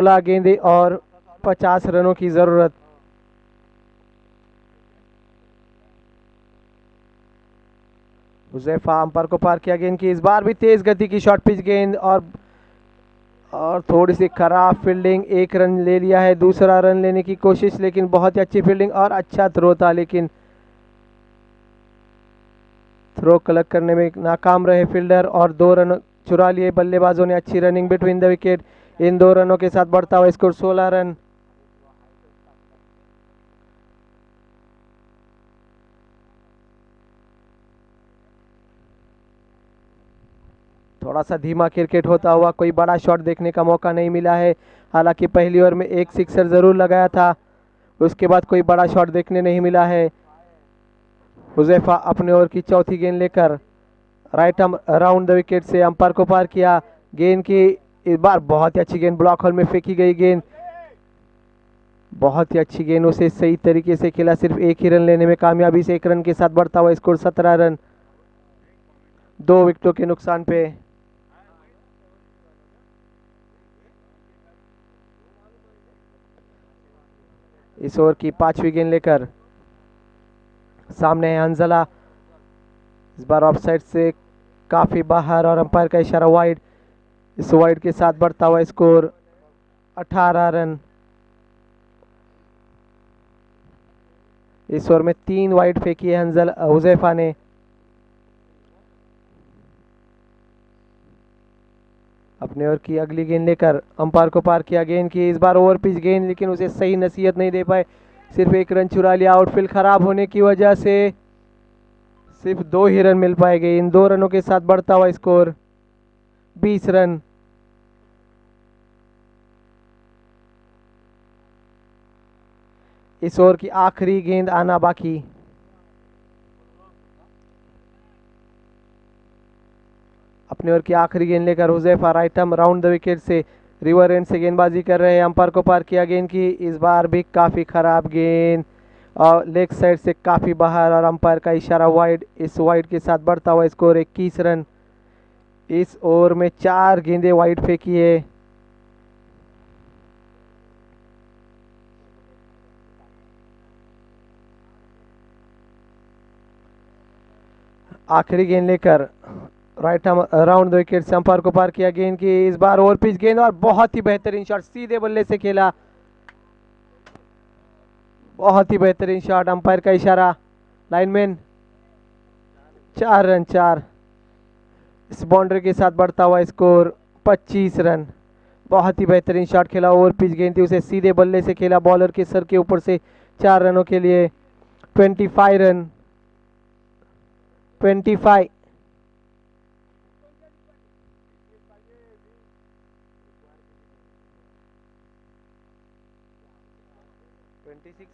16 गेंदें और 50 रनों की जरूरत। हुजैफा अंपायर को पार किया गेंद की, इस बार भी तेज गति की शॉर्ट पिच गेंद और थोड़ी सी खराब फील्डिंग। एक रन ले लिया है, दूसरा रन लेने की कोशिश, लेकिन बहुत ही अच्छी फील्डिंग और अच्छा थ्रो था, लेकिन थ्रो कलेक्ट करने में नाकाम रहे फील्डर और 2 रन चुरा लिए बल्लेबाजों ने। अच्छी रनिंग बिटवीन द विकेट। इन 2 रनों के साथ बढ़ता हुआ स्कोर 16 रन। थोड़ा सा धीमा क्रिकेट होता हुआ, कोई बड़ा शॉट देखने का मौका नहीं मिला है। हालांकि पहली ओवर में एक सिक्सर जरूर लगाया था, उसके बाद कोई बड़ा शॉट देखने नहीं मिला है। हुजैफा अपने ओवर की चौथी गेंद लेकर right arm around the wicket से अंपायर को पार किया गेंद की। इस बार बहुत ही अच्छी गेंद ब्लॉक होल में फेंकी गई गेंद, बहुत ही अच्छी गेंद, उसे सही तरीके से खेला, सिर्फ एक ही रन लेने में कामयाबी से 1 रन के साथ बढ़ता हुआ स्कोर 17 रन, 2 विकेटों के नुकसान पे। इस ओवर की 5वीं गेंद लेकर सामने है हंजला, इस बार ऑफ साइड से काफी बाहर और अंपायर का इशारा वाइड। इस वाइड के साथ बढ़ता हुआ स्कोर 18 रन। इस ओवर में 3 वाइड फेंकी है हुजैफा ने। अपने ओवर की अगली गेंद लेकर अंपायर को पार किया गेंद की, इस बार ओवर पिच गेंद, लेकिन उसे सही नसीहत नहीं दे पाए, सिर्फ 1 रन चुरा लिया। आउटफील्ड खराब होने की वजह से सिर्फ 2 ही रन मिल पाएंगे। इन 2 रनों के साथ बढ़ता हुआ स्कोर 20 रन। इस ओवर की आखिरी गेंद आना बाकी। अपने ओवर की आखिरी गेंद लेकर Huzaifa right arm round the wicket से रिवर एंड से गेंदबाजी कर रहे हैं। अंपायर को पार किया गेंद की, इस बार भी काफी खराब गेंद और लेग साइड से काफी बाहर और अंपायर का इशारा वाइड। इस वाइड के साथ बढ़ता हुआ स्कोर 21 रन। इस ओवर में 4 गेंदें वाइड फेंकी है। आखिरी गेंद लेकर right arm around the wicket से अंपायर को पार किया गेंद की, इस बार ओवर पिच गेंद और बहुत ही बेहतरीन शॉट, सीधे बल्ले से खेला, बहुत ही बेहतरीन शॉट। अंपायर का इशारा लाइनमैन। 4 रन 4। इस बाउंड्री के साथ बढ़ता हुआ स्कोर 25 रन। बहुत ही बेहतरीन शॉट खेला, ओवर पिच गेंद थी, उसे सीधे बल्ले से खेला बॉलर के सर के ऊपर से 4 रनों के लिए। 25 रन। 25।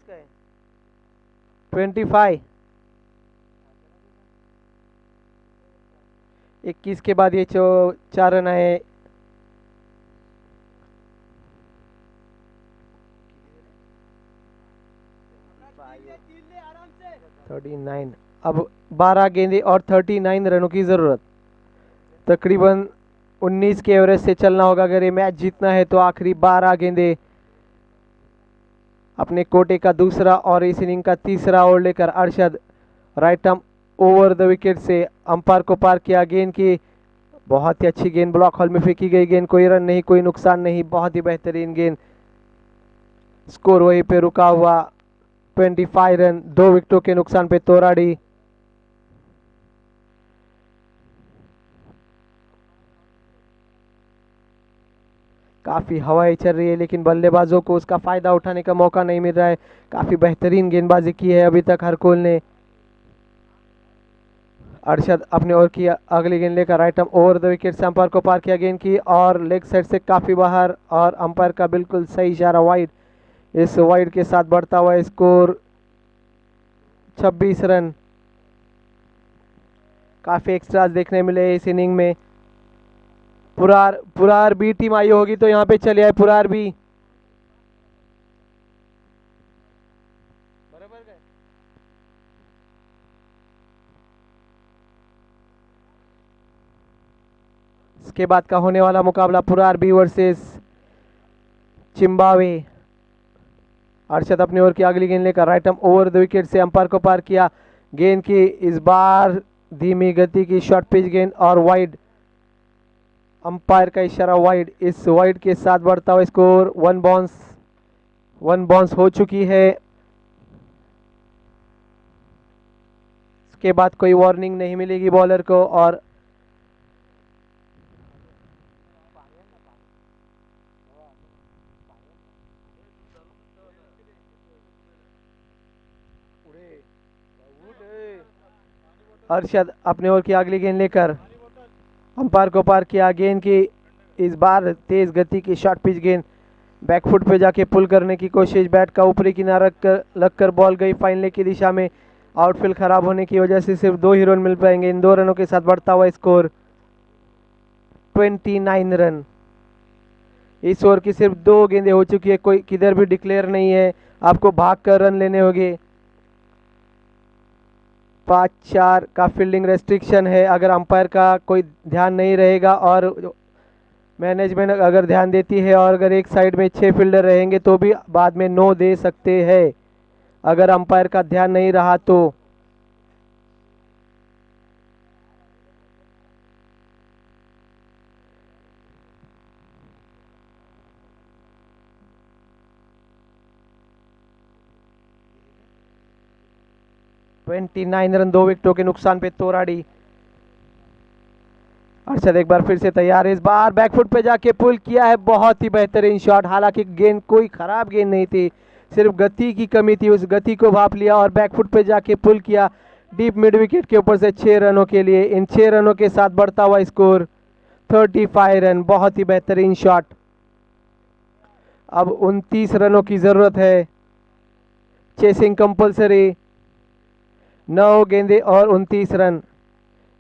का है 25। 21 के बाद ये 4 रन आए। Thirty nine. अब 12 गेंदें और 39 रनों की जरूरत। तकरीबन 19 के एवरेज से चलना होगा अगर ये मैच जीतना है, तो आखिरी 12 गेंदें अपने कोटे का दूसरा और इस इनिंग का तीसरा ओवर लेकर Arshad right arm over the wicket से अंपायर को पार किया गेंद की, बहुत ही अच्छी गेंद ब्लॉक हॉल में फेंकी गई गेंद, कोई रन नहीं, कोई नुकसान नहीं, बहुत ही बेहतरीन गेंद। स्कोर वहीं पे रुका हुआ 25 रन, 2 विकेटों के नुकसान पे तोराड़ी। काफी हवाएं चल रही है, लेकिन बल्लेबाजों को उसका फायदा उठाने का मौका नहीं मिल रहा है। काफी बेहतरीन गेंदबाजी की है अभी तक हरकोल ने। अरशद अपने ओवर की अगली गेंद लेकर right arm over the wicket से अंपायर को पार किया गेंद की और लेग साइड से काफी बाहर और अंपायर का बिल्कुल सही इशारा वाइड। इस वाइड के साथ बढ़ता हुआ स्कोर 26 रन। काफी एक्स्ट्रास देखने मिले इस इनिंग में। पुरार बी टीम आई होगी तो यहाँ पे चले आए पुरार भी। इसके बाद का होने वाला मुकाबला पुरार बी वर्सेस चिंबावे। अरशद अपनी ओर की अगली गेंद लेकर right arm over the wicket से अंपायर को पार किया। गेंद की इस बार धीमी गति की शॉर्ट पिच गेंद और वाइड। अंपायर का इशारा वाइड। इस वाइड के साथ बढ़ता हुआ स्कोर 1 बाउंस हो चुकी है। इसके बाद कोई वार्निंग नहीं मिलेगी बॉलर को। और अरशद अपने ओर की अगली गेंद लेकर अंपायर को पार किया। गेंद की इस बार तेज गति की शॉर्ट पिच गेंद बैकफुट पे जाके पुल करने की कोशिश। बैट का ऊपरी किनारा लगकर बॉल गई फाइनल की दिशा में। आउटफील्ड खराब होने की वजह से सिर्फ 2 ही रन मिल पाएंगे। इन 2 रनों के साथ बढ़ता हुआ स्कोर 29 रन। इस ओवर की सिर्फ 2 गेंदें हो चुकी है, कोई किधर भी डिक्लेयर नहीं है, आपको भाग कर रन लेने होंगे। 5-4 का फील्डिंग रेस्ट्रिक्शन है। अगर अंपायर का कोई ध्यान नहीं रहेगा और मैनेजमेंट अगर ध्यान देती है और अगर एक साइड में 6 फील्डर रहेंगे तो भी बाद में 9 दे सकते हैं अगर अंपायर का ध्यान नहीं रहा तो। $29 रन 2 विकेटों के नुकसान पे तोराड़ी। अरशद एक बार फिर से तैयार है। इस बार बैकफुट पे जाके पुल किया है, बहुत ही बेहतरीन शॉट। हालांकि गेंद कोई खराब गेंद नहीं थी, सिर्फ गति की कमी थी। उस गति को भाप लिया और बैकफुट पे जाके पुल किया डीप मिड विकेट के ऊपर से 6 रनों के लिए। इन 6 रनों के साथ बढ़ता हुआ स्कोर 35 रन। बहुत ही बेहतरीन शॉट। अब 29 रनों की जरूरत है। Chasing compulsory. 9 गेंदें और 29 रन।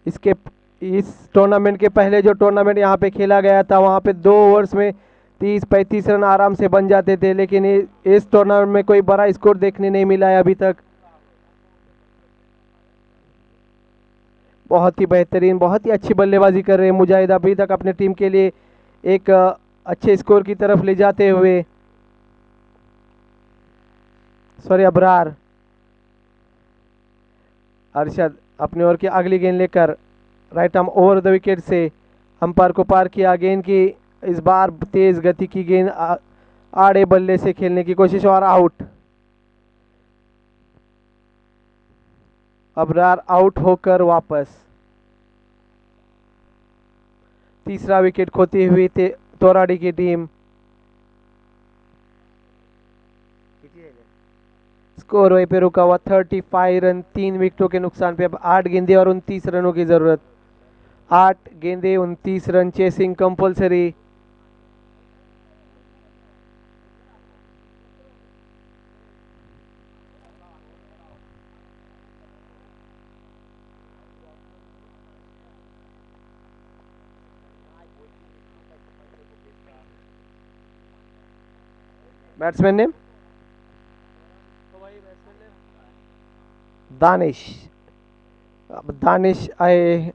इसके इस टूर्नामेंट के पहले जो टूर्नामेंट यहाँ पे खेला गया था वहाँ पे 2 ओवर्स में 30-35 रन आराम से बन जाते थे, लेकिन इस टूर्नामेंट में कोई बड़ा स्कोर देखने नहीं मिला है अभी तक। बहुत ही बेहतरीन, बहुत ही अच्छी बल्लेबाजी कर रहे हैं मुजाहिद अभी तक अपने टीम के लिए एक अच्छे स्कोर की तरफ ले जाते हुए। सॉरी अबरार। अरशद अपने ओर की अगली गेंद लेकर right arm over the wicket से अंपायर को पार किया। गेंद की इस बार तेज गति की गेंद आड़े बल्ले से खेलने की कोशिश और आउट। अबरार आउट होकर वापस। तीसरा विकेट खोती हुई तोराड़ी की टीम। स्कोर वहीं पे रुका हुआ 35 रन 3 विकेटों के नुकसान पे। अब 8 गेंदें और 29 रनों की जरूरत। 8 गेंदें 29 run. Chasing compulsory. Batsman name Danish. अब दानिश आए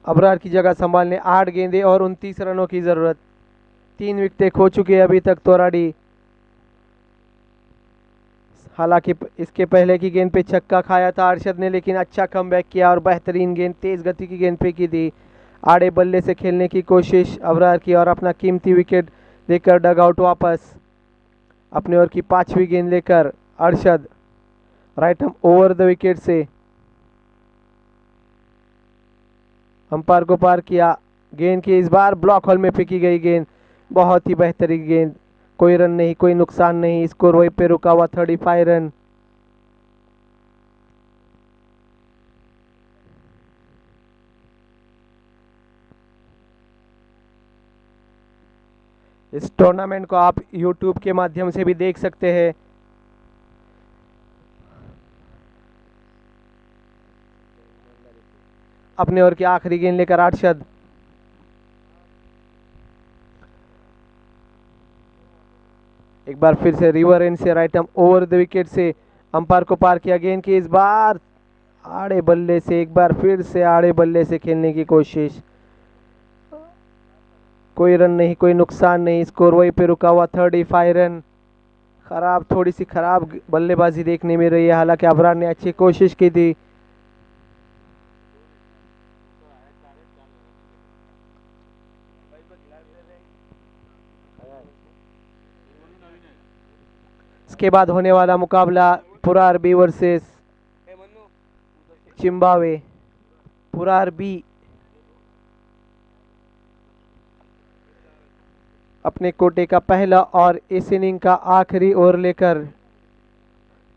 अबरार की जगह संभालने। 8 गेंदें और 29 रनों की जरूरत। 3 विकेटें खो चुके हैं अभी तक तोराड़ी। हालांकि इसके पहले की गेंद पे छक्का खाया था अरशद ने, लेकिन अच्छा कमबैक किया और बेहतरीन गेंद तेज गति की गेंद पे की थी। आड़े बल्ले से खेलने की कोशिश अबरार की और अपना कीमती विकेट देकर डग आउट वापस। अपने ओर की 5वीं गेंद लेकर Arshad right arm over the wicket से अंपायर को पार किया। गेंद की इस बार ब्लॉक होल में फेंकी गई गेंद। बहुत ही बेहतरीन गेंद। कोई रन नहीं, कोई नुकसान नहीं। स्कोर वहीं पे रुका हुआ 35 रन। इस टूर्नामेंट को आप YouTube के माध्यम से भी देख सकते हैं। अपने ओर की आखिरी गेंद लेकर अरशद। एक बार फिर से रिवर एंड से right arm over the wicket से अंपायर को पार किया। गेंद की इस बार आड़े बल्ले से, एक बार फिर से आड़े बल्ले से खेलने की कोशिश। कोई रन नहीं, कोई नुकसान नहीं, स्कोर वहीं पे रुका हुआ 35 रन। खराब, थोड़ी सी खराब बल्लेबाजी देखने मिल रही है, हालांकि अबरार ने अच्छी कोशिश की थी। इसके बाद होने वाला मुकाबला पुरार बी वर्सेस जिम्बाब्वे। पुरार बी अपने कोटे का पहला और इस इनिंग का आखिरी ओवर लेकर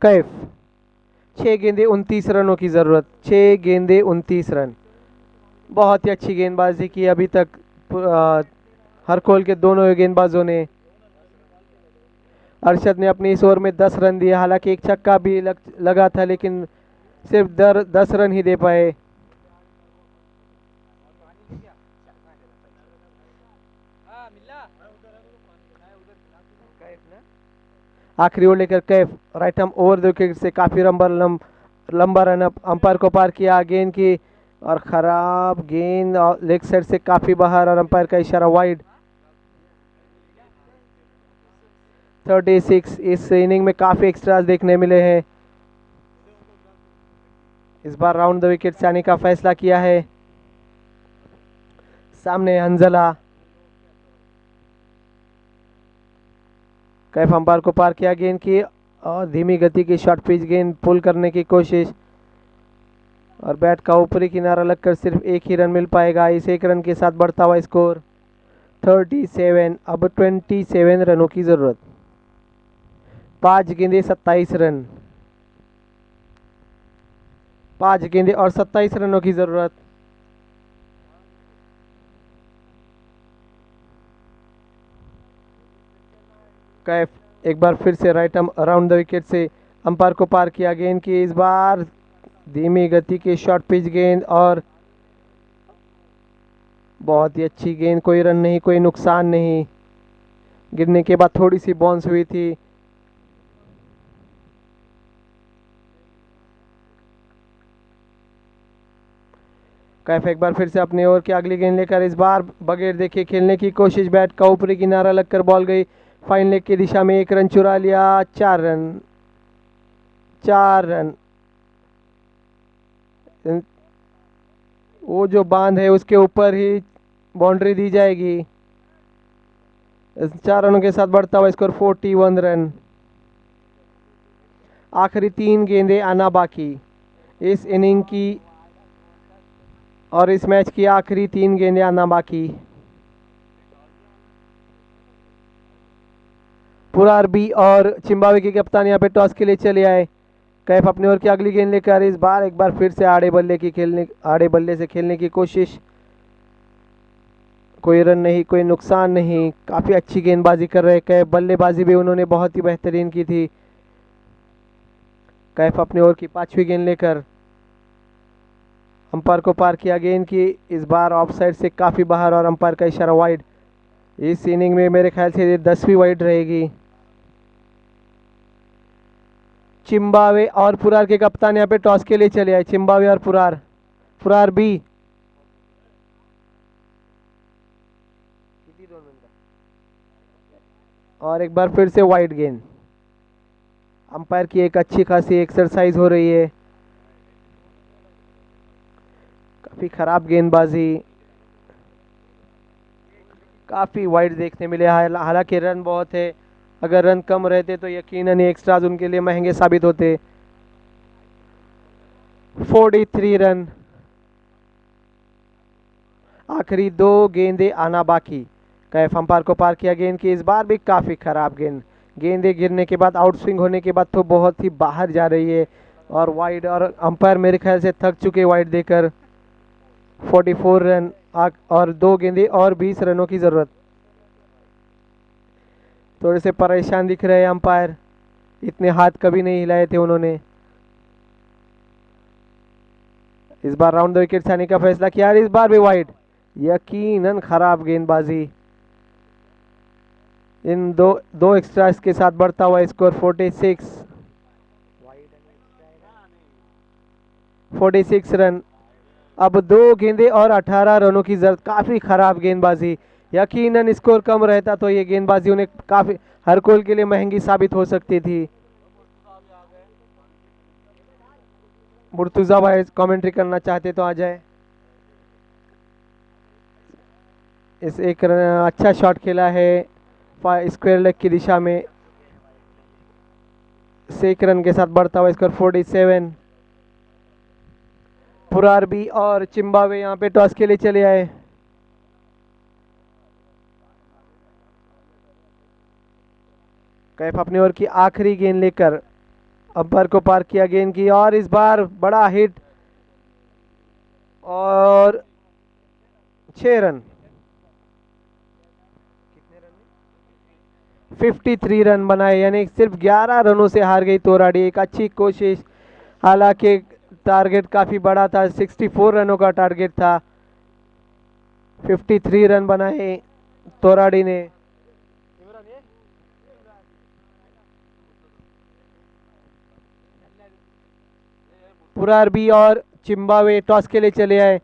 कैफ। 6 गेंदे 29 रनों की जरूरत, 6 गेंदे 29 रन। बहुत ही अच्छी गेंदबाजी की अभी तक हरकोल के दोनों गेंदबाजों ने। अरशद ने अपनी इस ओवर में 10 रन दिए, हालांकि एक छक्का भी लगा था, लेकिन सिर्फ 10 रन ही दे पाए। आखिरी ओवर लेकर Kaif right arm over the wicket से काफी लंबा रन अंपायर को पार किया गेंद की, और खराब गेंद लेग साइड से काफी बाहर, और अंपायर का इशारा वाइड। 36। इस इनिंग में काफी एक्स्ट्रास देखने मिले हैं। इस बार राउंड द विकेट से आने का फैसला किया है। सामने हंजला, कैफ अंपायर को पार किया गेंद की, और धीमी गति की शॉर्ट पिच गेंद पुल करने की कोशिश, और बैट का ऊपरी किनारा लगकर सिर्फ एक ही रन मिल पाएगा। इस एक रन के साथ बढ़ता हुआ स्कोर 37। अब 27 रनों की जरूरत, 5 गेंदे 27 रन, 5 गेंदे और 27 रनों की जरूरत। कैफ एक बार फिर से right arm around the wicket से अंपायर को पार किया गेंद की, इस बार धीमी गति की शॉर्ट पिच गेंद, और बहुत ही अच्छी गेंद, कोई रन नहीं, कोई नुकसान नहीं। गिरने के बाद थोड़ी सी बाउंस हुई थी। कैफ एक बार फिर से अपने ओवर की अगली गेंद लेकर इस बार बगैर देखे खेलने की कोशिश, बैट का ऊपरी किनारा लगकर बॉल गई फाइन लेग की दिशा में, 1 रन चुरा लिया। 4 रन, 4 रन। वो जो बांध है उसके ऊपर ही बाउंड्री दी जाएगी। 4 रनों के साथ बढ़ता हुआ स्कोर 41 रन। आखिरी 3 गेंदें आना बाकी इस इनिंग की, और इस मैच की आखिरी 3 गेंदें आना बाकी। पुरार बी और जिम्बाब्वे के कप्तान यहाँ पे टॉस के लिए चले आए। कैफ अपने ओवर की अगली गेंद लेकर इस बार एक बार फिर से आड़े बल्ले से खेलने की कोशिश, कोई रन नहीं, कोई नुकसान नहीं। काफी अच्छी गेंदबाजी कर रहे कैफ, बल्लेबाजी भी उन्होंने बहुत ही बेहतरीन की थी। कैफ अपने ओवर की 5वीं गेंद लेकर अंपायर को पार किया गेंद की, इस बार ऑफ साइड से काफी बाहर, और अंपायर का इशारा वाइड। इस इनिंग में मेरे ख्याल से 10वीं वाइड रहेगी। जिम्बाब्वे और पुरार के कप्तान यहाँ पे टॉस के लिए चले आए। जिम्बाब्वे और पुरार बी। और एक बार फिर से वाइड गेंद। अंपायर की एक अच्छी खासी एक्सरसाइज हो रही है। काफी खराब गेंदबाजी, काफी वाइड देखने मिले। हालांकि रन बहुत है, अगर रन कम रहते तो यकीनन एक्स्ट्राज उनके लिए महंगे साबित होते। 43 रन, आखिरी 2 गेंदें आना बाकी। कैफ अंपायर को पार किया गेंद की, इस बार भी काफी खराब गेंदें गिरने के बाद, आउट स्विंग होने के बाद तो बहुत ही बाहर जा रही है, और वाइड, और अंपायर मेरे ख्याल से थक चुके वाइड देकर। 44 रन और 2 गेंदें और 20 रनों की जरूरत। थोड़े से परेशान दिख रहे हैं अंपायर, इतने हाथ कभी नहीं हिलाए थे उन्होंने। इस बार राउंड द विकेट से आने का फैसला किया, इस बार भी वाइड। यकीनन खराब गेंदबाजी। इन दो एक्स्ट्रास के साथ बढ़ता हुआ स्कोर 46 रन। अब 2 गेंदें और 18 रनों की जरूरत। काफी खराब गेंदबाजी, यकीनन स्कोर कम रहता तो ये गेंदबाजी उन्हें काफी हर कोल के लिए महंगी साबित हो सकती थी। मुर्तुजा भाई कमेंट्री करना चाहते तो आ जाए। इस एक अच्छा शॉट खेला है स्क्वायर लेग की दिशा में। 6 रन के साथ बढ़ता हुआ स्कोर 47। पुरारबी और चिम्बावे यहाँ पे टॉस के लिए चले आए। कैफ अपनी ओर की आखिरी गेंद लेकर अंपायर को पार किया गेंद की और इस बार बड़ा हिट और 6 रन। 53 रन बनाए यानी सिर्फ 11 रनों से हार गई तोराड़ी। एक अच्छी कोशिश, हालांकि टारगेट काफी बड़ा था, 64 रनों का टारगेट था। 53 रन बनाए तोराड़ी ने। पुरारबी और चिम्बावे टॉस के लिए चले आए।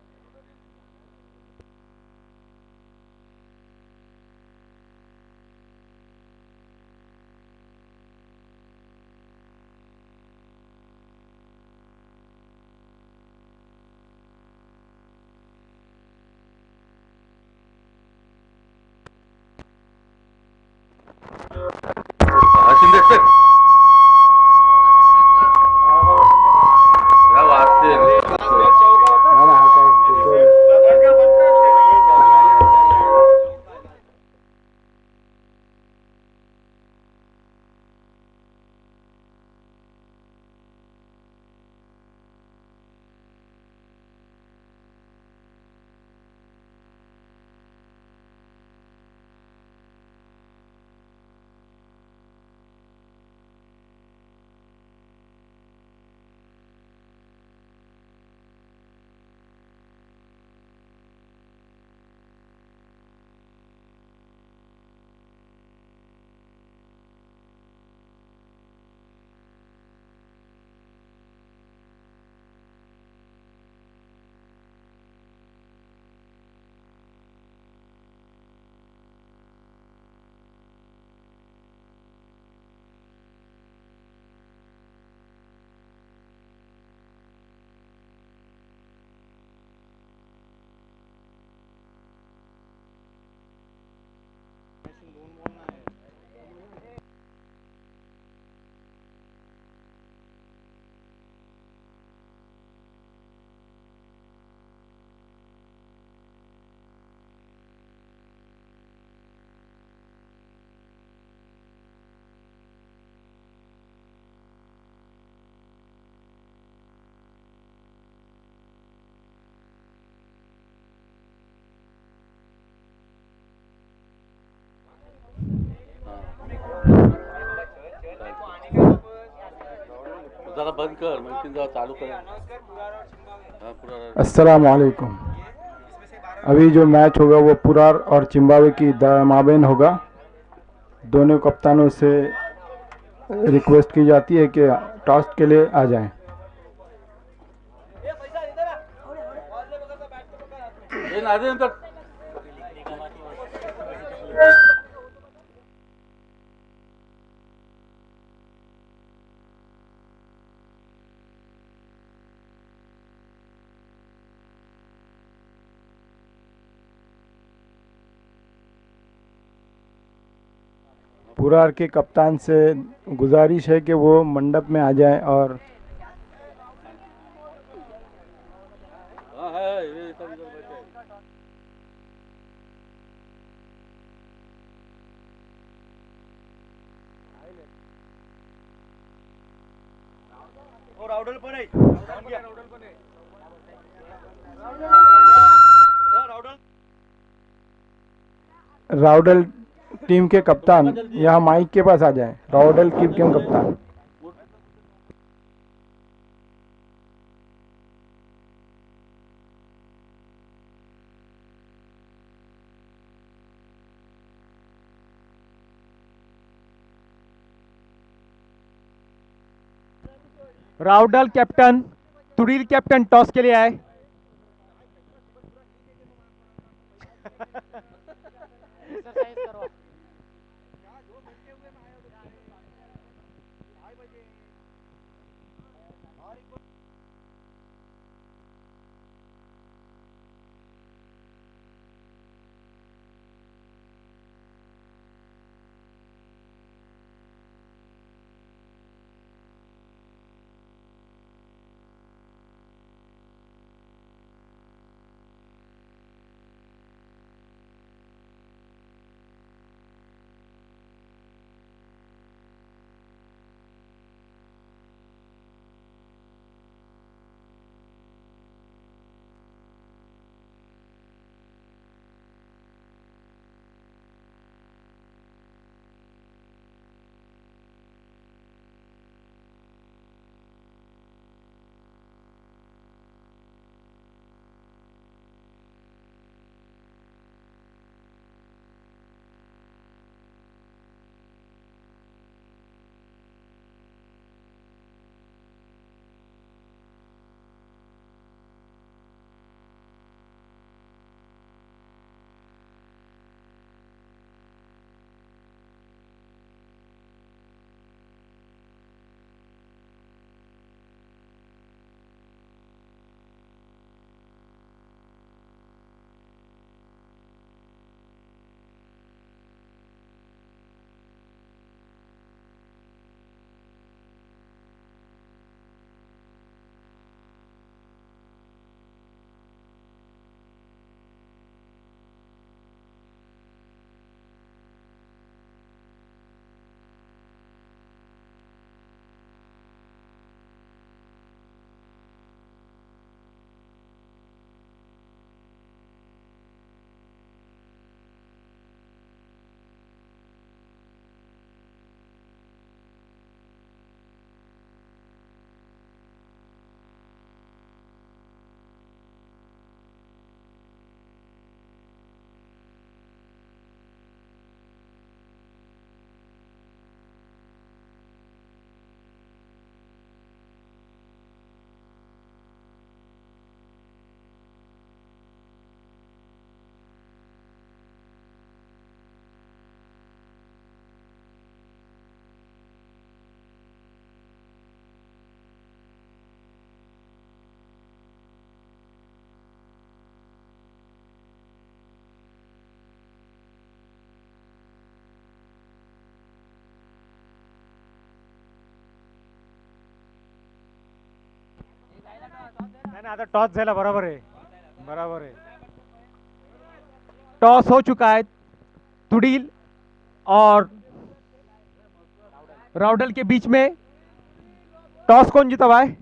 बंद कर, मैं चालू कर। अस्सलाम वालेकुम। अभी जो मैच होगा वो पुरार और चिम्बावे की माबेन होगा। दोनों कप्तानों से रिक्वेस्ट की जाती है कि टॉस के लिए आ जाएं। पुरार के कप्तान से गुजारिश है कि वो मंडप में आ जाएं और राउडल टीम के कप्तान यहाँ माइक के पास आ जाएं। राउडल टीम के कप्तान। राउडल कैप्टन, तुरील कैप्टन टॉस के लिए आए। नाही आता टॉस झाला, बरोबर आहे, बरोबर आहे. टॉस हो चुका है तुड़ील और राउडल के बीच में. टॉस कौन जीता हुआ है?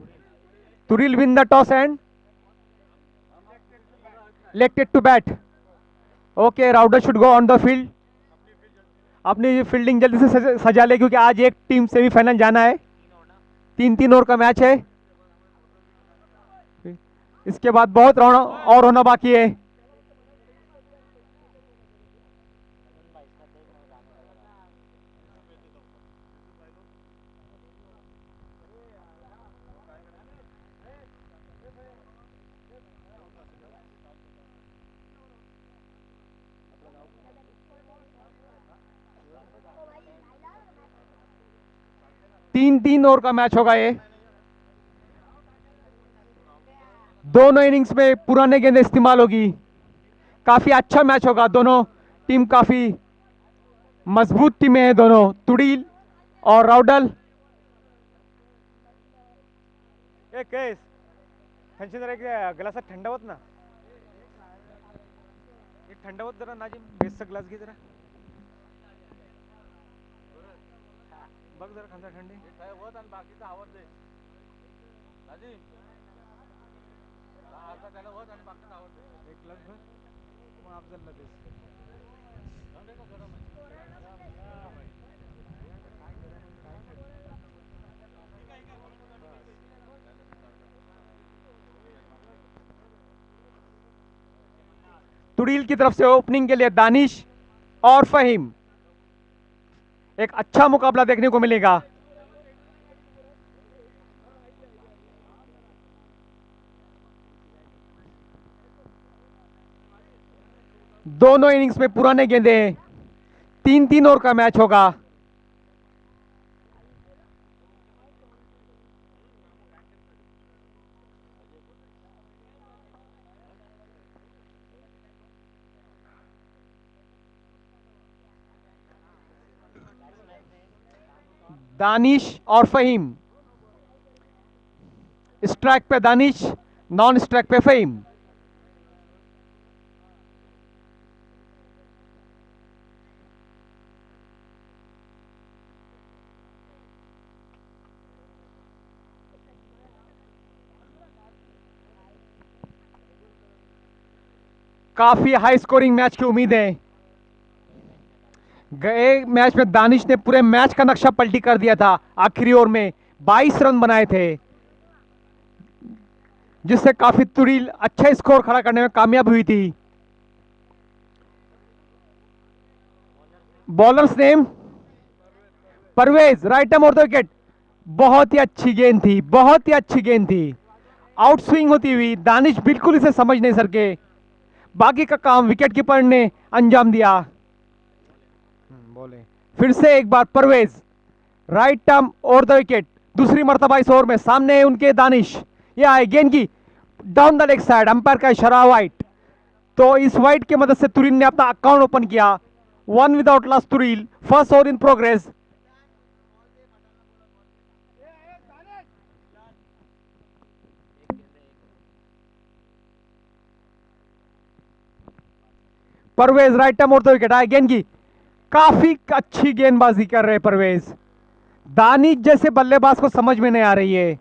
तुड़ील win the toss and elected to bat. Okay, राउडल should go on the field. अपनी फील्डिंग जल्दी से सजा ले, क्योंकि आज एक टीम सेमीफाइनल जाना है. 3-3 ओवर का मैच है. इसके बाद बहुत राउंड और होना बाकी है. तीन ओवर का मैच होगा ये. दोनों इनिंग्स में पुराने गेंद इस्तेमाल होगी. काफी अच्छा मैच होगा. दोनों टीम काफी मजबूत टीमें हैं दोनों, तुड़ील और राउडल. एक ग्लास ठंडा होत ना, एक ठंडा होत जरा नाजिम, बेसचा ग्लास घे जरा, बघ जरा खांदा थंडी होत आणि बाकीचं आवडते नाजी. आता त्याला होत आणि बाकीचं आवडते. एक ग्लास भर मग अफजलला देस. तुड़ील की तरफ से ओपनिंग के लिए दानिश और फहीम. एक अच्छा मुकाबला देखने को मिलेगा. दोनों इनिंग्स में पुराने गेंदे हैं. 3-3 ओवर का मैच होगा. दानिश और फहीम. स्ट्राइक पे दानिश, नॉन स्ट्राइक पे फहीम. काफी हाई स्कोरिंग मैच की उम्मीद है. गए मैच में दानिश ने पूरे मैच का नक्शा पलटी कर दिया था. आखिरी ओवर में 22 रन बनाए थे, जिससे काफी तुड़ील अच्छा स्कोर खड़ा करने में कामयाब हुई थी. Bowlers name Parvez, right arm over the wicket. बहुत ही अच्छी गेंद थी, बहुत ही अच्छी गेंद थी. आउट स्विंग होती हुई दानिश बिल्कुल इसे समझ नहीं सके. बाकी का काम विकेट कीपर ने अंजाम दिया. बोले फिर से एक बार Parvez, right arm over the wicket. दूसरी मर्तबा इस ओवर में सामने है उनके दानिश. ये आए गेंद की down the leg side. Umpire का इशारा वाइट. तो इस वाइट की मदद से तुड़ील ने अपना अकाउंट ओपन किया. 1 विदाउट लॉस तुड़ील. First over in progress. Parvez right arm over the wicket. आए गेंद की, काफी अच्छी गेंदबाजी कर रहे परवेज. दानिश जैसे बल्लेबाज को समझ में नहीं आ रही है.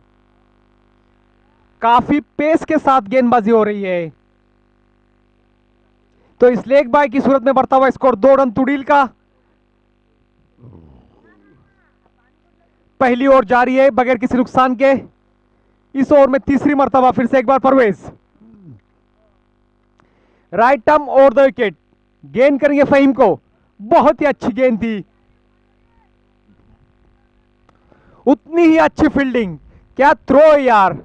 काफी पेस के साथ गेंदबाजी हो रही है. तो इस लेग बाय की सूरत में बढ़ता हुआ स्कोर 2 रन तुड़ील का. पहली ओवर जारी है बगैर किसी नुकसान के. इस ओवर में तीसरी मर्तबा फिर से एक बार Parvez, right arm over the wicket. गेंद करेंगे फहीम को. बहुत ही अच्छी गेंद थी, उतनी ही अच्छी फील्डिंग. क्या थ्रो है यार.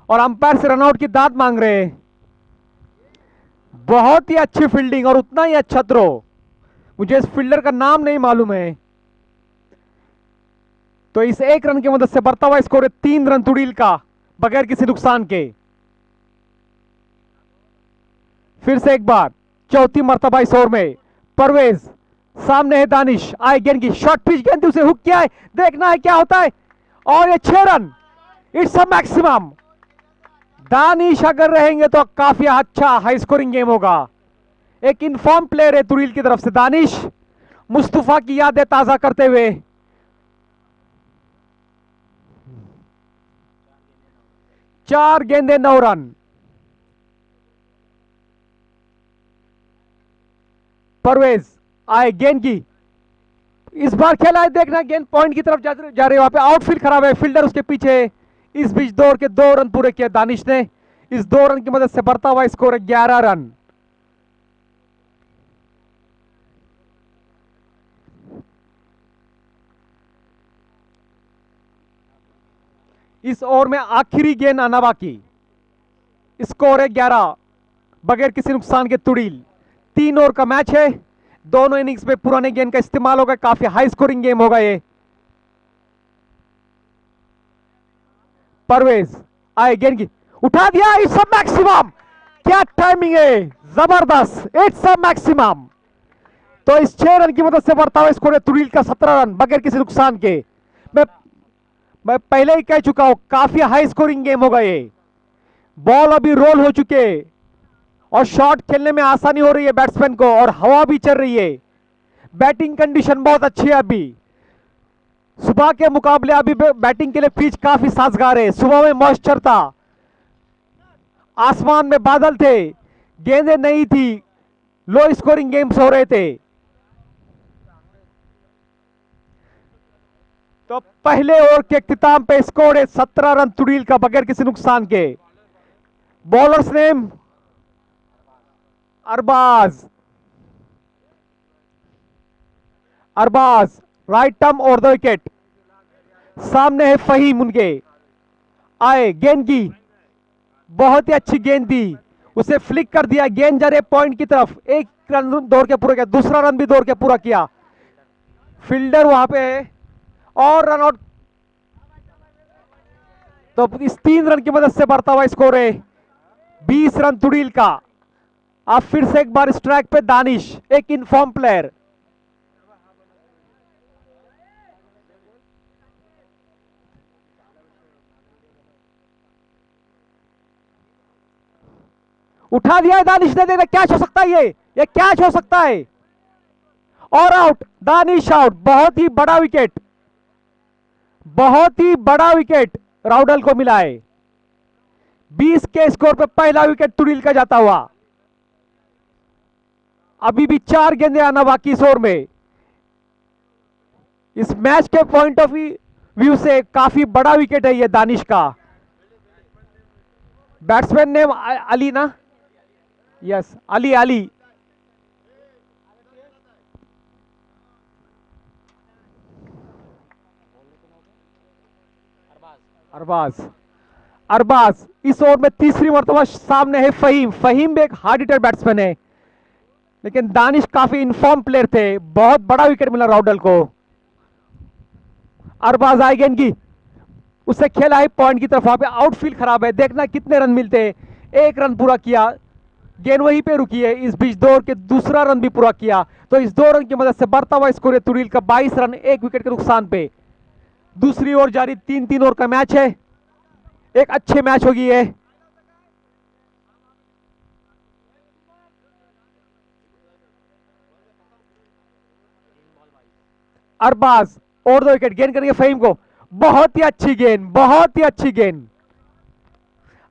और अंपायर से रनआउट की दाद मांग रहे हैं. बहुत ही अच्छी फील्डिंग और उतना ही अच्छा थ्रो. मुझे इस फील्डर का नाम नहीं मालूम है. तो इस 1 रन की मदद से बढ़ता हुआ स्कोर है 3 रन तुड़ील का बगैर किसी नुकसान के. फिर से एक बार चौथी मर्तबा इस ओवर में परवेज, सामने है दानिश. आए गेंद की शॉर्ट पिच गेंद, उसे हुक किया है. देखना है क्या होता है. और ये 6 run. It's a maximum. Danish अगर रहेंगे तो काफी अच्छा हाई स्कोरिंग गेम होगा। एक इनफॉर्म प्लेयर है तुरील की तरफ से दानिश, मुस्तफा की यादें ताजा करते हुए। चार गेंदे 9 रन। परवेज आए गेंद की, इस बार खेला है, देखना गेंद पॉइंट की तरफ जा रही है, वहां पे आउटफील्ड खराब है, फील्डर उसके पीछे। इस बीच दौड़ के 2 रन पूरे किए दानिश ने। इस 2 रन की मदद से बढ़ता हुआ स्कोर है 11 रन। इस ओवर में आखिरी गेंद आना बाकी। स्कोर है 11 बगैर किसी नुकसान के तुड़ील। 3 ओवर का मैच है, दोनों इनिंग्स में पुराने गेंद का इस्तेमाल होगा, काफी हाई स्कोरिंग गेम होगा ये। परवेज आए गेंद की, उठा दिया, इट्स अ मैक्सिमम। क्या टाइमिंग है, जबरदस्त, इट्स अ मैक्सिमम। तो इस 6 रन की मदद से बढ़ता हुआ स्कोर है तुरील का 17 रन बगैर किसी नुकसान के। मैं पहले ही कह चुका हूं, काफी हाई स्कोरिंग गेम होगा ये। बॉल अभी रोल हो चुके और शॉट खेलने में आसानी हो रही है बैट्समैन को, और हवा भी चल रही है। बैटिंग कंडीशन बहुत अच्छी है अभी, सुबह के मुकाबले अभी बैटिंग के लिए पिच काफी साजगार है। सुबह में मॉइस्चर था, आसमान में बादल थे, गेंदें नहीं थी, लो स्कोरिंग गेम्स हो रहे थे। तो पहले ओवर के इख्तिताम पे स्कोर है 17 रन तुरील का बगैर किसी नुकसान के। Bowlers name Arbaaz, Arbaaz right arm over the wicket. सामने है फहीम उनके, आए गेंद की, बहुत ही अच्छी गेंद दी, उसे फ्लिक कर दिया, गेंद जा रहे पॉइंट की तरफ। 1 रन दौड़ के पूरा किया, दूसरा रन भी दौड़ के पूरा किया, फील्डर वहां पे है और रन आउट। तो इस 3 रन की मदद से बढ़ता हुआ स्कोर है 20 रन तुड़ील का। अब फिर से एक बार स्ट्राइक पे दानिश, एक इनफॉर्म प्लेयर। उठा दिया है दानिश ने, देखना कैच हो सकता है, ये कैच हो सकता है और आउट। दानिश आउट, बहुत ही बड़ा विकेट, बहुत ही बड़ा विकेट राउडल को मिला है। 20 के स्कोर पे पहला विकेट तुड़ील का जाता हुआ। अभी भी 4 गेंदे आना बाकी इस ओवर में। इस मैच के पॉइंट ऑफ व्यू से काफी बड़ा विकेट है ये दानिश का। बैट्समैन नेम अली ना, यस अली, अली। अरबाज, अरबाज इस ओवर में तीसरी मरतबा सामने है फहीम। फहीम भी एक हार्ड हिटर बैट्समैन है, लेकिन दानिश काफी इनफॉर्म प्लेयर थे, बहुत बड़ा विकेट मिला राउडल को। अरबाज आए गेंद की, उसे खेला है पॉइंट की तरफ, वहां पे आउटफील्ड खराब है, देखना कितने रन मिलते हैं। 1 रन पूरा किया, गेंद वहीं पे रुकी है, इस बीच दौड़ के दूसरा रन भी पूरा किया। तो इस 2 रन की मदद से बढ़ता हुआ स्कोर है तुरील का 22 रन 1 विकेट के नुकसान पे। दूसरी ओवर जारी, 3-3 ओवर का मैच है, एक अच्छे मैच होगी है। अरबाज और 2 विकेट, गेंद करेंगे फहीम को, बहुत ही अच्छी गेंद, बहुत ही अच्छी गेंद।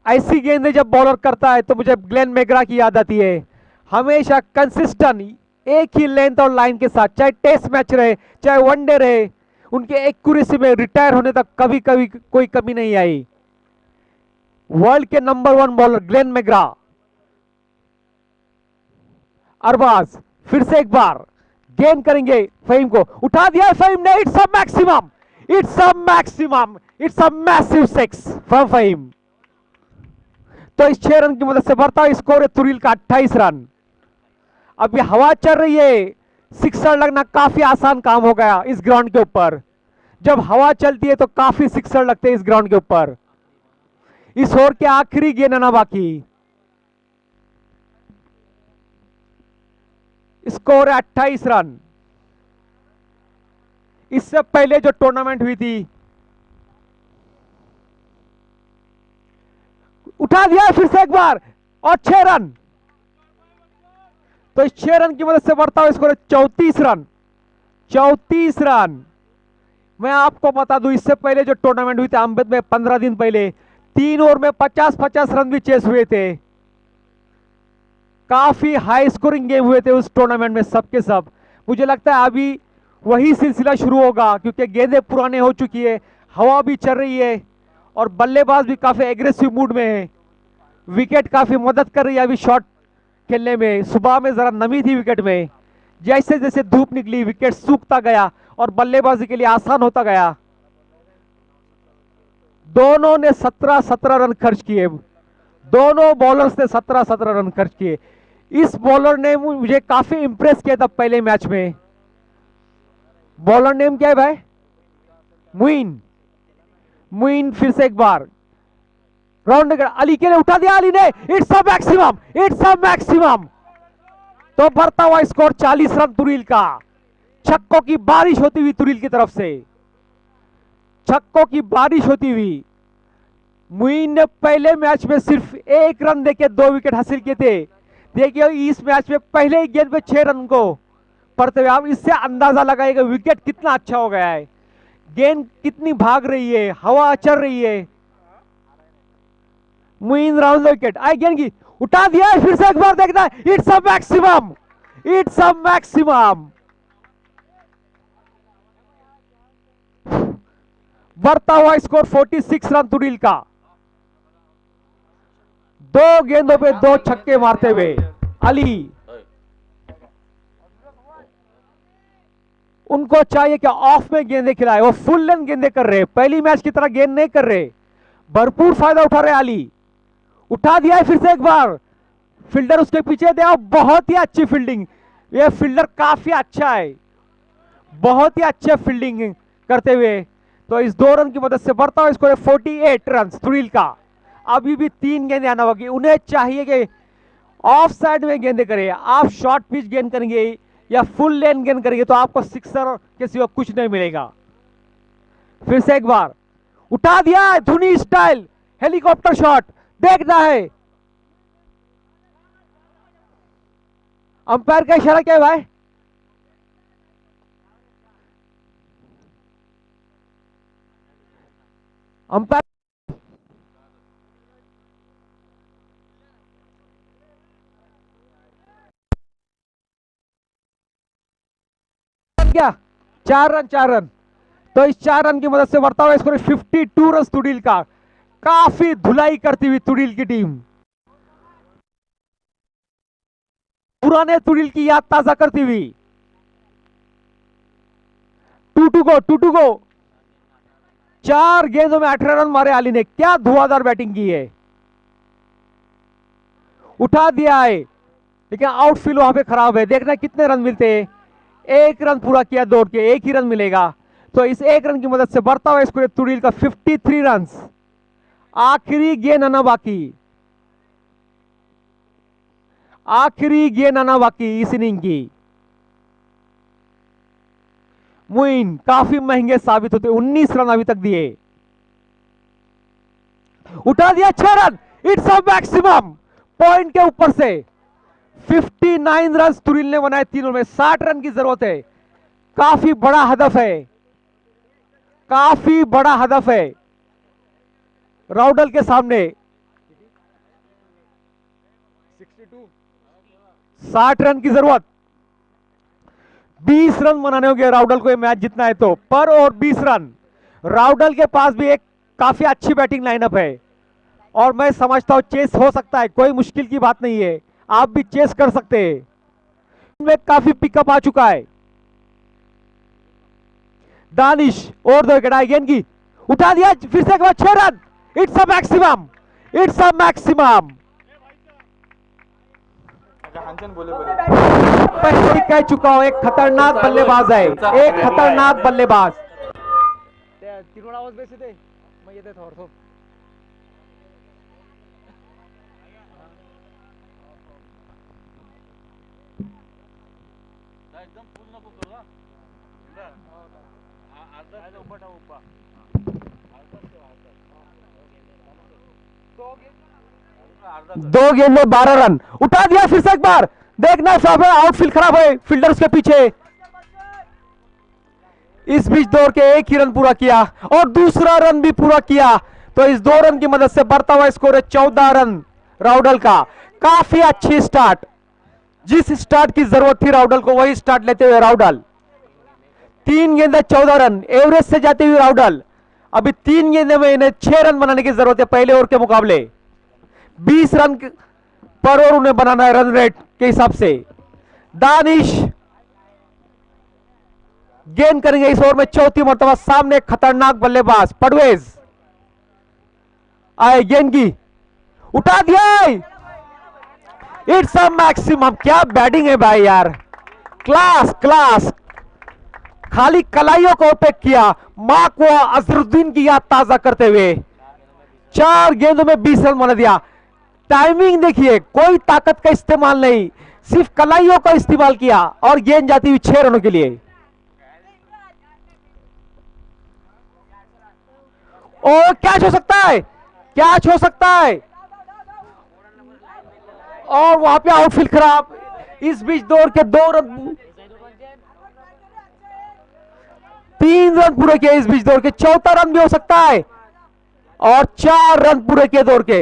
ऐसी गेंदें जब बॉलर करता है तो मुझे ग्लेन मैग्रा की याद आती है। हमेशा कंसिस्टेंट एक ही लेंथ और लाइन के साथ, चाहे टेस्ट मैच रहे चाहे वनडे रहे, उनके एक्यूरेसी में रिटायर होने तक कभी कभी कोई कमी नहीं आई। वर्ल्ड के number 1 bowler Glenn McGrath. Arbaaz फिर से एक बार गेंद करेंगे फहीम को, उठा दिया फहीम ने, it's a maximum, it's a maximum, it's a massive 6 from Faheem. तो इस 6 रन की मदद से बढ़ता है स्कोर है तुरील का 28 रन। अभी हवा चल रही है, सिक्सर लगना काफी आसान काम हो गया इस ग्राउंड के ऊपर। जब हवा चलती है तो काफी सिक्सर लगते हैं इस ग्राउंड के ऊपर। इस ओवर के आखिरी गेंद आना बाकी। स्कोर है 28 रन। इससे पहले जो टूर्नामेंट हुई थी उठा दिया फिर से एक बार और 6 रन। तो इस 6 रन की मदद से बढ़ता हुआ स्कोर 34 रन। 34 रन। मैं आपको बता दूं, इससे पहले जो टूर्नामेंट हुई थी अहमद में 15 दिन पहले, 3 ओवर में 50-50 रन भी चेस हुए थे। काफी हाई स्कोरिंग गेम हुए थे उस टूर्नामेंट में सबके सब। मुझे लगता है अभी वही सिलसिला शुरू होगा, क्योंकि गेंदें पुराने हो चुकी है, हवा भी चल रही है और बल्लेबाज भी काफी एग्रेसिव मूड में है। विकेट काफी मदद कर रही है अभी शॉट खेलने में। सुबह में जरा नमी थी विकेट में, जैसे जैसे धूप निकली विकेट सूखता गया और बल्लेबाजी के लिए आसान होता गया। दोनों ने 17-17 रन खर्च किए। दोनों बॉलर्स ने 17-17 रन खर्च किए। इस बॉलर ने मुझे काफी इंप्रेस किया था पहले मैच में। बॉलर नेम क्या है भाई? मुइन। मुइन फिर से एक बार राउंड अली के लिए उठा दिया अली ने। It's a maximum, it's a maximum. तो बढ़ता हुआ स्कोर 40 रन तुरील का। छक्कों की बारिश होती हुई तुरील की तरफ से, छक्कों की बारिश होती हुई। मुइन ने पहले मैच में सिर्फ 1 रन देके 2 विकेट हासिल किए थे। देखिए इस मैच में पहले ही गेंद पे 6 रन को पड़ते हुए आप इससे अंदाजा लगाइएगा विकेट कितना अच्छा हो गया है, गेंद कितनी भाग रही है, हवा चल रही है। मुइन राउंड विकेट आई गेंद की उठा दिया है, फिर से एक बार देखना है। It's a maximum, it's a maximum. बढ़ता हुआ स्कोर 46 रन तुरील का। 2 गेंदों पे 2 छक्के मारते हुए अली। उनको चाहिए कि ऑफ में गेंदे खिलाए, वो फुल लेंथ गेंदे कर रहे, पहली मैच की तरह गेंद नहीं कर रहे, भरपूर फायदा उठा रहे अली। उठा दिया है फिर से एक बार, फील्डर उसके पीछे दिया, बहुत ही अच्छी फील्डिंग। ये फील्डर काफी अच्छा है, बहुत ही अच्छा फील्डिंग करते हुए। तो इस 2 रन की मदद से बढ़ता हुआ स्कोर 48 रन तुरील का। अभी भी 3 गेंदें आना होगी। उन्हें चाहिए कि ऑफ साइड में गेंदे करें। आप शॉर्ट पिच गेंद करेंगे या फुल लेन गेंद करेंगे तो आपको सिक्सर के सिवा कुछ नहीं मिलेगा। फिर से एक बार उठा दिया है, धोनी स्टाइल हेलीकॉप्टर शॉट देखना है। अंपायर का इशारा क्या है भाई? अंपायर क्या? 4 रन, 4 रन। तो इस 4 रन की मदद से बढ़ता हुआ स्कोर 52 रन तुरील का। काफी धुलाई करती हुई तुरील की टीम, पुराने तुरील की याद ताजा करती हुई। 2 गो 4 गेंदों में 18 रन मारे अली ने। क्या धुआंधार बैटिंग की है। उठा दिया है लेकिन आउटफील्ड वहां पे खराब है। देखना कितने रन मिलते हैं। 1 रन पूरा किया दौड़ के, 1 ही रन मिलेगा। तो इस 1 रन की मदद से बढ़ता हुआ स्कोर तुरील का 53 रन। आखिरी गेंद आना बाकी, आखिरी गेंद आना बाकी इस इनिंग की। मुइन काफी महंगे साबित होते, 19 रन अभी तक दिए। उठा दिया 6 run, it's a maximum. Point के ऊपर से 59 रन तुरील ने बनाए तीनों में। 60 रन की जरूरत है। काफी बड़ा हदफ है, काफी बड़ा हदफ है राउडल के सामने। 60 रन की जरूरत, 20 रन बनाने होंगे राउडल को ये मैच जीतना है तो। पर और 20 रन। राउडल के पास भी एक काफी अच्छी बैटिंग लाइनअप है और मैं समझता हूं चेस हो सकता है, कोई मुश्किल की बात नहीं है। आप भी चेस कर सकते हैं। में काफी पिकअप आ चुका है। दानिश और 2 विकेट गेंद की उठा दिया, फिर से एक बार 6 run. It's a maximum, it's a maximum. पहले कह चुका हूं, एक खतरनाक बल्लेबाज है, एक खतरनाक बल्लेबाज। एकदम पूर्ण नको करू हा. अर्धा उभा. 2 गेंद में 12 रन, उठा दिया फिर से एक बार, देखना साहब आउटफील्ड खराब है, फील्डर्स के पीछे। इस बीच दौड़ के 1 ही रन पूरा किया और दूसरा रन भी पूरा किया, तो इस 2 रन की मदद से बढ़ता हुआ स्कोर है 14 रन राउडल का। काफी अच्छी स्टार्ट, जिस स्टार्ट की जरूरत थी राउडल को वही स्टार्ट लेते हुए राउडल। 3 गेंदे 14 रन, एवरेज से जाते हुए राउडल। अभी 3 गेंदे में इन्हें 6 रन बनाने की जरूरत है पहले ओवर के मुकाबले। 20 रन पर ओवर उन्हें बनाना है रन रेट के हिसाब से। दानिश गेंद करेंगे इस ओवर में 4थी मरतबा, सामने एक खतरनाक बल्लेबाज परवेज आए, गेंद की उठा दिया, इट्स अ मैक्सिमम। क्या बैटिंग है भाई यार, क्लास क्लास। खाली कलाइयों को ओपेक किया, मां को अजरुद्दीन की याद ताजा करते हुए 4 गेंदों में 20 रन बना दिया। टाइमिंग देखिए, कोई ताकत का इस्तेमाल नहीं, सिर्फ कलाइयों का इस्तेमाल किया और गेंद जाती हुई 6 रनों के लिए। ओ कैच हो सकता है, कैच हो सकता है, और वहां पे आउटफील्ड खराब। इस बीच दौड़ के 2 रन, 3 रन पूरे किए इस बीच दौड़ के, 4था रन भी हो सकता है और 4 रन पूरे किए दौड़ के।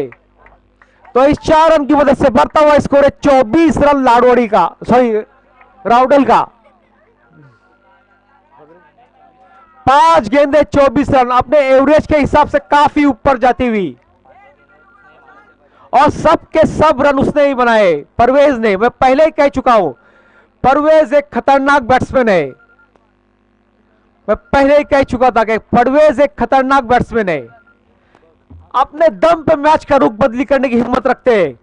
तो इस 4 रन की मदद से बढ़ता हुआ स्कोर है 24 रन लाडवाड़ी का, सॉरी राउडल का। 5 गेंदे 24 रन, अपने एवरेज के हिसाब से काफी ऊपर जाती हुई, और सब के सब रन उसने ही बनाए, परवेज ने। मैं पहले ही कह चुका हूं, परवेज एक खतरनाक बैट्समैन है। मैं पहले ही कह चुका था कि परवेज एक खतरनाक बैट्समैन है, अपने दम पे मैच का रुख बदली करने की हिम्मत रखते हैं।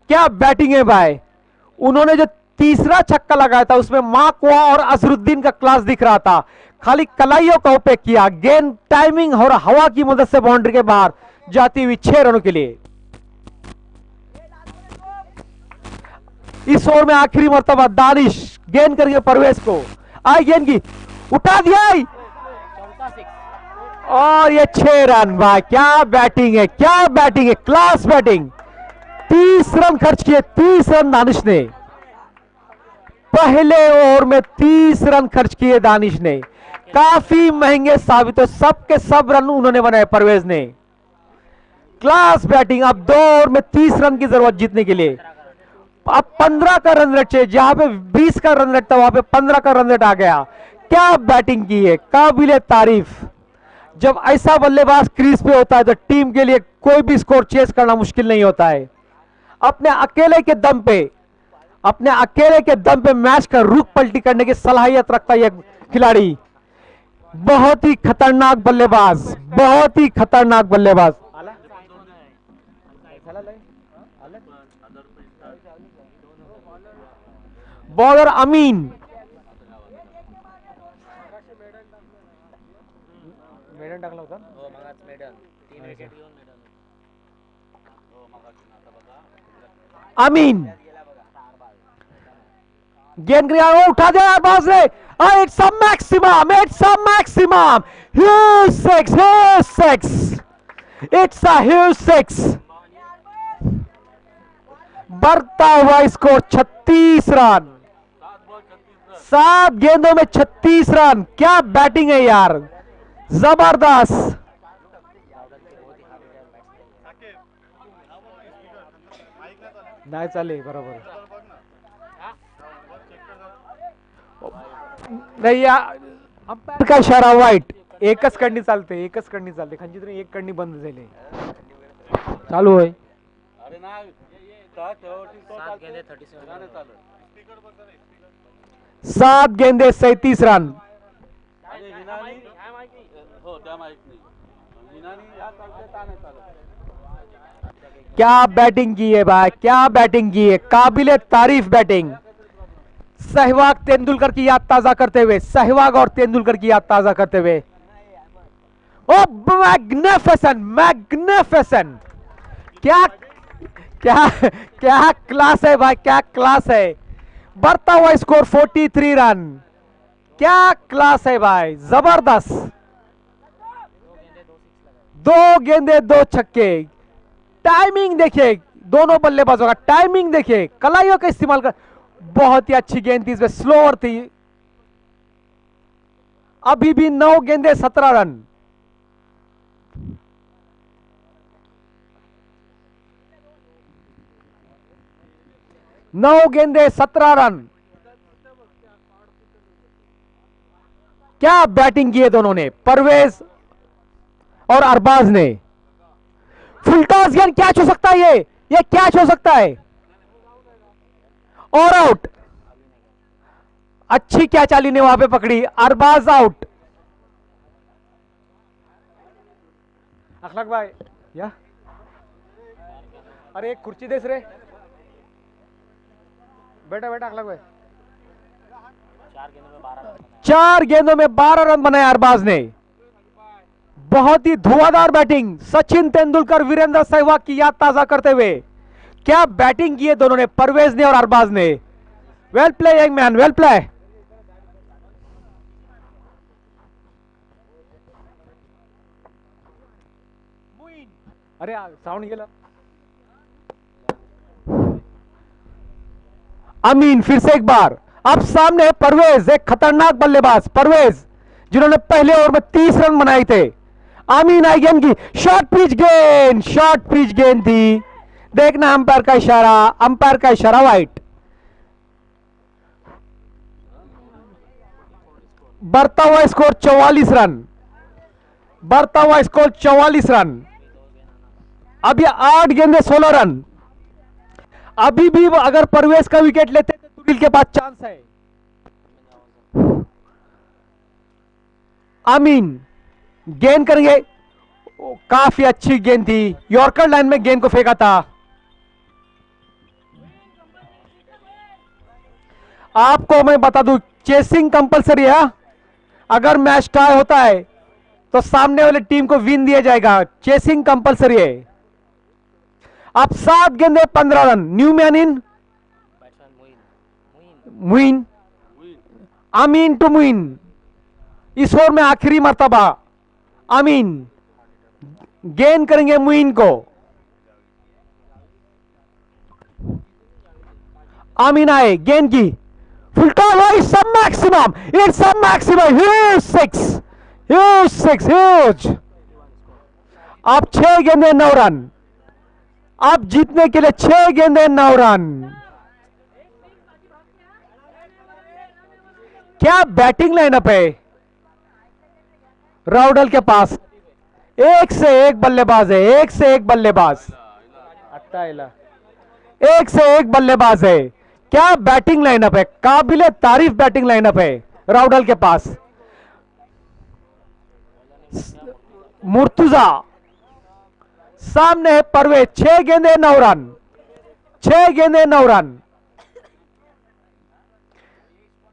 क्या बैटिंग है भाई। उन्होंने जो तीसरा छक्का लगाया था उसमें माकवा और अजरुद्दीन का क्लास दिख रहा था, खाली कलाइयों का उपयोग किया, गेंद टाइमिंग और हवा की मदद से बाउंड्री के बाहर जाती हुई 6 रनों के लिए। इस ओवर में आखिरी मर्तबा दानिश गेंद करके परवेज को, आई गेंद की उठा दिया और ये 6 रन। भाई क्या बैटिंग है, क्या बैटिंग है, क्लास बैटिंग। 30 रन खर्च किए, 30 रन दानिश ने पहले ओवर में 30 रन खर्च किए दानिश ने, काफी महंगे साबित हो, सबके सब रन उन्होंने बनाए परवेज ने। Class batting. अब 2 ओवर में 30 रन की जरूरत जीतने के लिए। अब 15 का रन रेट चाहिए, जहां पे 20 का रन रेट था वहां पे 15 का रन रेट आ गया। क्या बैटिंग की है, काबिले तारीफ। जब ऐसा बल्लेबाज क्रीज पे होता है तो टीम के लिए कोई भी स्कोर चेस करना मुश्किल नहीं होता है। अपने अकेले के दम पे मैच का रुख पलटी करने की सलाहियत रखता है यह खिलाड़ी। बहुत ही खतरनाक बल्लेबाज, बहुत ही खतरनाक बल्लेबाज। बॉलर अमीन, मेडन टाकला होता अमीन, गेंद उठा दिया बाज ने। It's a maximum, it's a maximum, huge six, huge six, it's a huge six. बढ़ता हुआ स्कोर 36 रन, 7 गेंदों में 36 रन। क्या बैटिंग है यार, जबरदस्त। नाही चाले बरोबर नाही या अंपायर का इशारा वाईट। एकच कडनी चालते, एकच कडनी चालते, खंजित एक कडनी बंद झाली, चालू आहे। अरे ना 7 गेंदे 37 रन, 7 गेंदे 37 रन। क्या बैटिंग की है भाई, क्या बैटिंग की है, काबिले तारीफ बैटिंग। सहवाग तेंदुलकर की याद ताजा करते हुए, सहवाग और तेंदुलकर की याद ताजा करते हुए, ओ मैग्निफिसेंट, मैग्निफिसेंट। क्या क्या क्या क्लास है भाई, क्या क्लास है। बढ़ता हुआ स्कोर 43 रन, क्या क्लास है भाई, जबरदस्त। 2 गेंदे 2 छक्के। टाइमिंग देखिए दोनों बल्लेबाजों का, टाइमिंग देखिए, कलाइयों का इस्तेमाल कर। बहुत ही अच्छी गेंद थी, इसमें स्लोअर थी। अभी भी 9 गेंदे 17 रन। नौ गेंदे 17 रन। क्या बैटिंग की है दोनों ने, परवेज और अरबाज ने। फुल टॉस गेंद, कैच हो सकता है ये कैच हो सकता है और आउट। अच्छी कैच अली ने वहां पे पकड़ी, अरबाज आउट। अखलाक भाई या अरे एक कुर्सी देस रे, बेटा बेटा अखलाक भाई। 4 गेंदों में 12 रन बनाए अरबाज ने। बहुत ही धुआंधार बैटिंग, सचिन तेंदुलकर वीरेंद्र सहवाग की याद ताजा करते हुए। क्या बैटिंग की है दोनों ने, परवेज ने और अरबाज ने। Well play young man, well play. अरे साउंड गेला। अमीन फिर से एक बार। अब सामने परवेज, एक खतरनाक बल्लेबाज परवेज, जिन्होंने पहले ओवर में 30 रन बनाए थे। अमीन आई गेंद की, शॉर्ट पिच गेंद, शॉर्ट पिच गेंद थी। देखना अंपायर का इशारा, अंपायर का इशारा वाइट। बढ़ता हुआ स्कोर 44 रन, बढ़ता हुआ स्कोर 44 रन। अब ये 8 गेंदे 16 रन। अभी भी अगर परवेज का विकेट लेते तो तुरिल के पास चांस है। अमीन गेंद करेंगे, काफी अच्छी गेंद थी, यॉर्कर लाइन में गेंद को फेंका था। आपको मैं बता दूं, चेसिंग कंपलसरी है। अगर मैच टाई होता है तो सामने वाले टीम को विन दिया जाएगा, चेसिंग कंपलसरी है। अब 7 गेंदे 15 run. New man in Moin, Amin to Moin. इस ओवर में आखिरी मर्तबा अमीन गेंद करेंगे मुइन को। अमीन आए, गेंद की full toss, it's a maximum, it's a maximum, huge 6, huge 6, huge. अब 6 गेंदे 9 रन। अब जीतने के लिए 6 गेंदे 9 रन। क्या बैटिंग लाइनअप है राउडल के पास। एक से एक बल्लेबाज है, एक से एक बल्लेबाज, एक से एक बल्लेबाज है। क्या बैटिंग लाइनअप है, काबिले तारीफ बैटिंग लाइनअप है राउडल के पास। मुर्तुजा सामने है परवेज, 6 गेंदे 9 रन, 6 गेंदे 9 रन।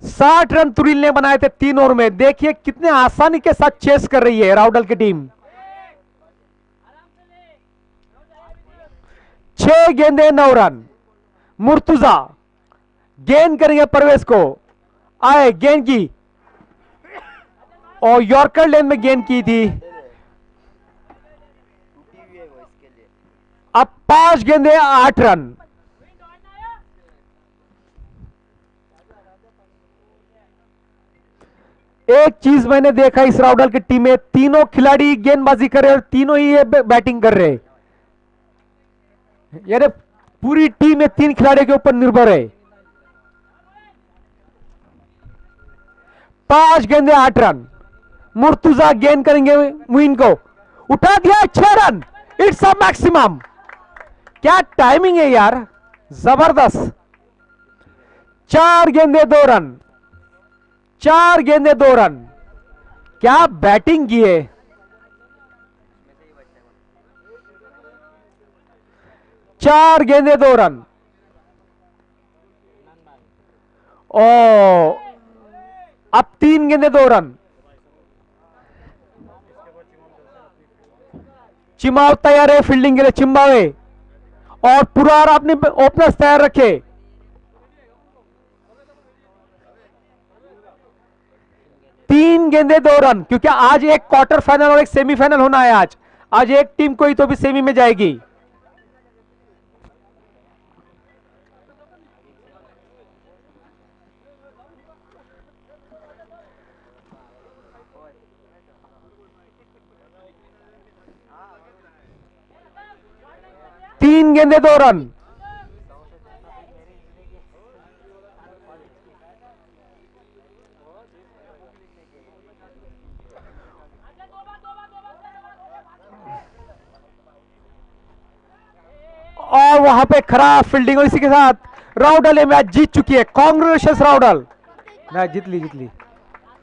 60 रन तुरिल ने बनाए थे 3 ओवर में। देखिए कितने आसानी के साथ चेस कर रही है राउडल की टीम। 6 गेंदे 9 रन। मुर्तुजा गेंद करेंगे परवेज को, आए गेंद की और यॉर्कर लेन में गेंद की थी। अब 5 गेंदे 8 रन। एक चीज मैंने देखा इस राउडल की टीम में, तीनों खिलाड़ी गेंदबाजी कर रहे और तीनों ही ये बैटिंग कर रहे। यानी पूरी टीम में 3 खिलाड़ियों के ऊपर निर्भर है। 5 गेंदे 8 रन। मुर्तुजा गेंद करेंगे मुइन को, उठा दिया, 6 रन, इट्स अ मैक्सिमम। क्या टाइमिंग है यार, जबरदस्त। 4 गेंदे 2 रन, 4 गेंदे 2 रन। क्या बैटिंग की है। चार गेंदे 2 रन। ओ अब 3 गेंदे 2 रन। चिमाव तैयार है फील्डिंग के लिए, चिंबावे और पुरार अपने ओपनर्स तैयार रखे। तीन गेंदे 2 रन, क्योंकि आज एक क्वार्टर फाइनल और एक सेमीफाइनल होना है। आज आज एक टीम कोई तो भी सेमी में जाएगी। तीन गेंदे 2 रन। और वहां पे खराब फील्डिंग और इसी के साथ राउडल ये मैच जीत चुकी है। कांग्रेचुलेशंस राउडल, मैच जीत ली।